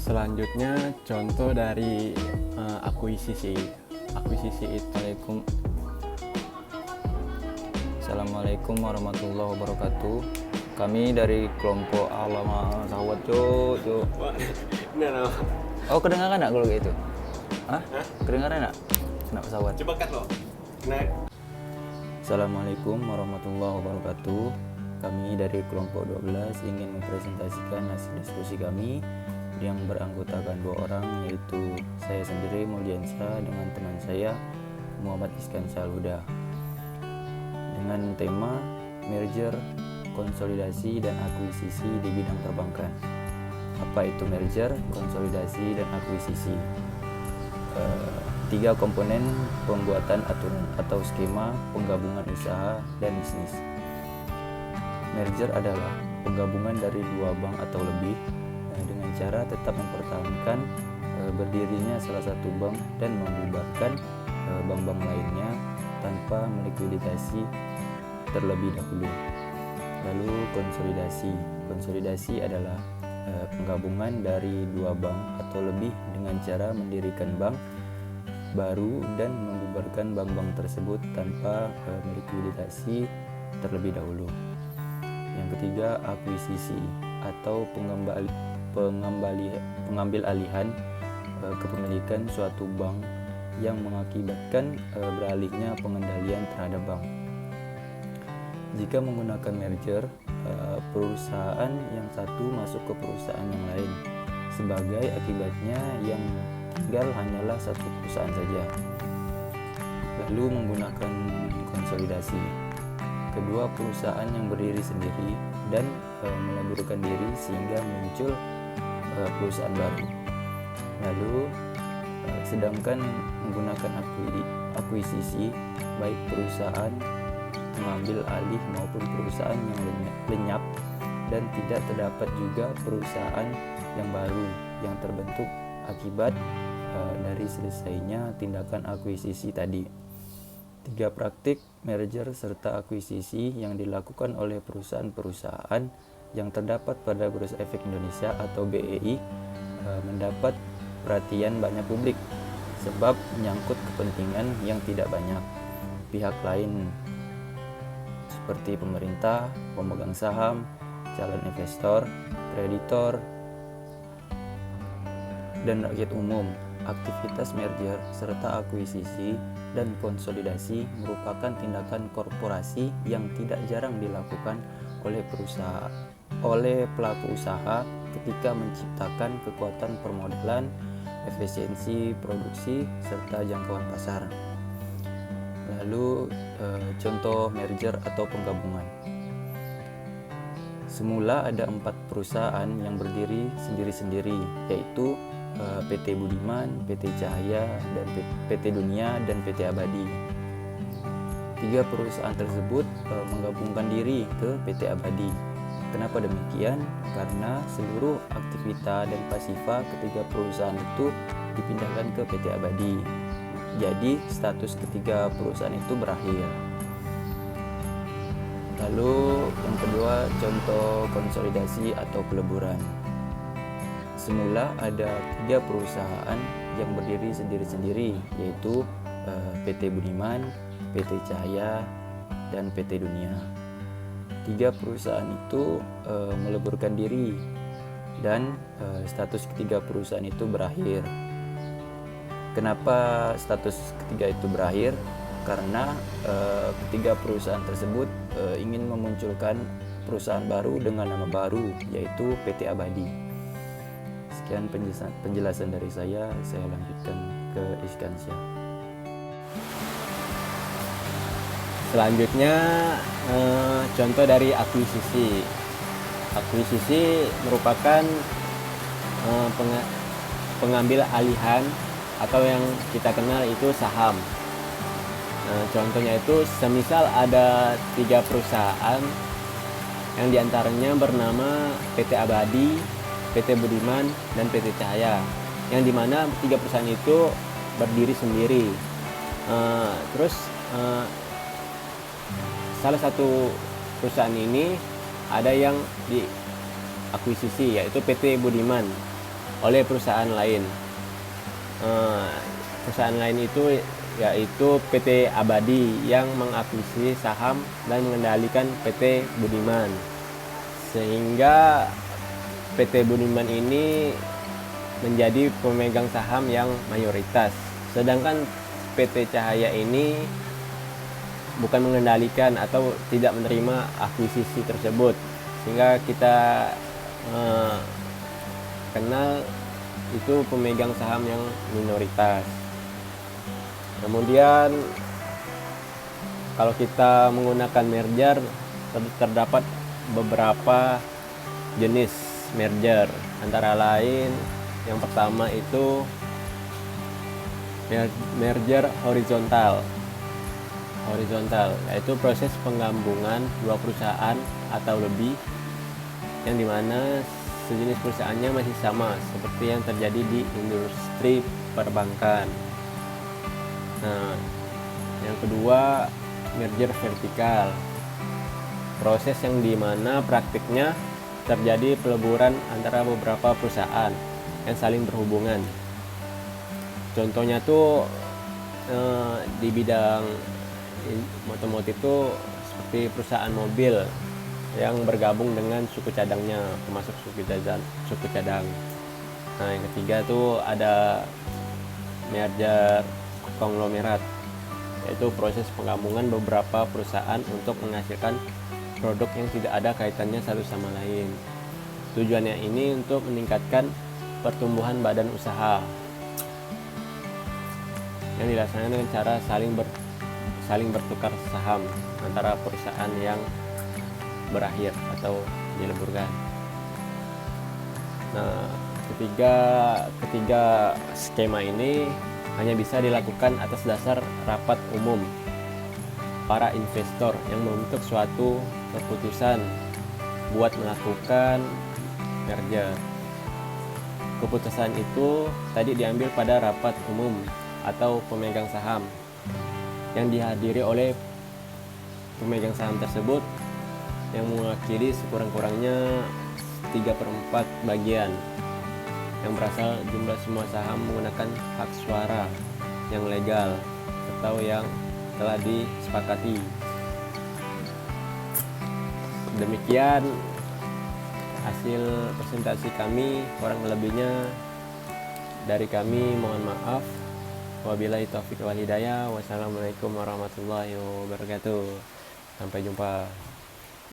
Selanjutnya contoh dari akuisisi. Akuisisi itu Assalamualaikum warahmatullahi wabarakatuh. Kami dari kelompok Alama Sawat Cuk. Nah, Oh, kedengaran enggak kalau gitu? Hah? Hah? Kedengaran enggak? Kena pesawat. coba cut lo. Nah, Assalamualaikum warahmatullahi wabarakatuh. Kami dari kelompok 12 ingin mempresentasikan hasil diskusi kami yang beranggotakan 2 orang, yaitu saya sendiri Muldiansyah dengan teman saya Muhammad Iskan Salhuda, dengan tema merger, konsolidasi, dan akuisisi di bidang perbankan. Apa itu merger, konsolidasi, dan akuisisi? 3 komponen pembuatan aturan atau skema penggabungan usaha dan bisnis. Merger adalah penggabungan dari 2 bank atau lebih dengan cara tetap mempertahankan berdirinya salah satu bank dan membubarkan bank-bank lainnya tanpa melikuidasi terlebih dahulu. Lalu konsolidasi adalah penggabungan dari 2 bank atau lebih dengan cara mendirikan bank baru dan membubarkan bank-bank tersebut tanpa melikuidasi terlebih dahulu. Yang ketiga, akuisisi atau pengambil alihan kepemilikan suatu bank yang mengakibatkan beralihnya pengendalian terhadap bank. Jika menggunakan merger, perusahaan yang satu masuk ke perusahaan yang lain. Sebagai akibatnya yang tinggal hanyalah satu perusahaan saja. Lalu menggunakan konsolidasi. Kedua perusahaan yang berdiri sendiri dan meleburkan diri sehingga muncul perusahaan baru. Lalu sedangkan menggunakan akuisisi, baik perusahaan mengambil alih maupun perusahaan yang lenyap, dan tidak terdapat juga perusahaan yang baru yang terbentuk akibat dari selesainya tindakan akuisisi tadi. 3 praktik merger serta akuisisi yang dilakukan oleh perusahaan-perusahaan yang terdapat pada Bursa Efek Indonesia atau BEI mendapat perhatian banyak publik sebab menyangkut kepentingan yang tidak banyak pihak lain seperti pemerintah, pemegang saham, calon investor, kreditor, dan rakyat umum. Aktivitas merger serta akuisisi dan konsolidasi merupakan tindakan korporasi yang tidak jarang dilakukan oleh pelaku usaha ketika menciptakan kekuatan permodalan, efisiensi produksi, serta jangkauan pasar. Lalu contoh merger atau penggabungan. Semula ada 4 perusahaan yang berdiri sendiri-sendiri, yaitu PT Budiman, PT Cahaya, dan PT Dunia, dan PT Abadi. 3 perusahaan tersebut menggabungkan diri ke PT Abadi. Kenapa demikian? Karena seluruh aktivita dan pasifa ketiga perusahaan itu dipindahkan ke PT Abadi. Jadi status ketiga perusahaan itu berakhir. Lalu yang kedua, contoh konsolidasi atau peleburan. Semula ada 3 perusahaan yang berdiri sendiri-sendiri, yaitu PT Budiman, PT Cahaya, dan PT Dunia. 3 perusahaan itu meleburkan diri dan status ketiga perusahaan itu berakhir. Kenapa status ketiga itu berakhir? Karena ketiga perusahaan tersebut ingin memunculkan perusahaan baru dengan nama baru, yaitu PT Abadi. Sekian penjelasan dari saya lanjutkan ke Iskansyah. selanjutnya contoh dari akuisisi. Akuisisi merupakan pengambil alihan atau yang kita kenal itu saham. Contohnya itu semisal ada 3 perusahaan yang diantaranya bernama PT Abadi, PT Budiman, dan PT Cahaya, yang dimana 3 perusahaan itu berdiri sendiri. Terus salah satu perusahaan ini ada yang diakuisisi, yaitu PT Budiman. oleh perusahaan lain. Perusahaan lain itu yaitu PT Abadi yang mengakuisisi saham dan mengendalikan PT Budiman, sehingga PT Budiman ini menjadi pemegang saham yang mayoritas, sedangkan PT Cahaya ini bukan mengendalikan atau tidak menerima akuisisi tersebut, sehingga kita kenal itu pemegang saham yang minoritas. Kemudian kalau kita menggunakan merger, terdapat beberapa jenis merger, antara lain yang pertama itu merger horizontal, yaitu proses penggabungan dua perusahaan atau lebih yang dimana sejenis perusahaannya masih sama seperti yang terjadi di industri perbankan. Nah, yang kedua merger vertikal, proses yang dimana praktiknya terjadi peleburan antara beberapa perusahaan yang saling berhubungan. Contohnya tuh di bidang otomotif itu seperti perusahaan mobil yang bergabung dengan suku cadangnya, termasuk suku cadang. Nah, yang ketiga tuh ada merger konglomerat, yaitu proses penggabungan beberapa perusahaan untuk menghasilkan produk yang tidak ada kaitannya satu sama lain. Tujuannya ini untuk meningkatkan pertumbuhan badan usaha yang dilaksanakan dengan cara saling bertukar saham antara perusahaan yang berakhir atau dileburkan. Nah, ketiga skema ini hanya bisa dilakukan atas dasar rapat umum para investor yang membentuk suatu keputusan buat melakukan merger. Keputusan itu tadi diambil pada rapat umum atau pemegang saham yang dihadiri oleh pemegang saham tersebut yang mewakili sekurang-kurangnya 3/4 bagian yang berasal jumlah semua saham menggunakan hak suara yang legal atau yang telah disepakati. Demikian hasil presentasi kami, kurang lebihnya dari kami mohon maaf. Wabillahi taufiq wal hidayah. Wassalamualaikum warahmatullahi wabarakatuh. Sampai jumpa.